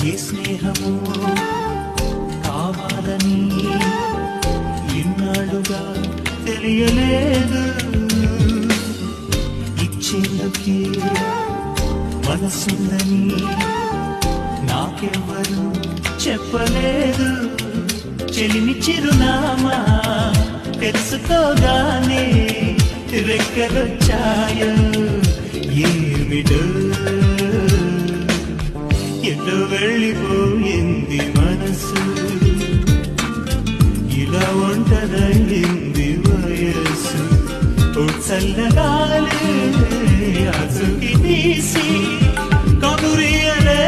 ఏ స్నేహము కావాలని ఇన్నాళ్ళుగా తెలియలేదు. ఇచ్చేందుకే మనసుందని నాకెవ్వరు చెప్పలేదు. చెలిమి చిరునామా తెలుసుకోగానే రెక్కలొచ్చాయో ఏమిటో, ఎటో వెళ్ళిపోయింది మనసు, ఇలా ఒంటరైంది వయస్సు. ఓ చల్లగాలి అసుకి తీసి కబురియలే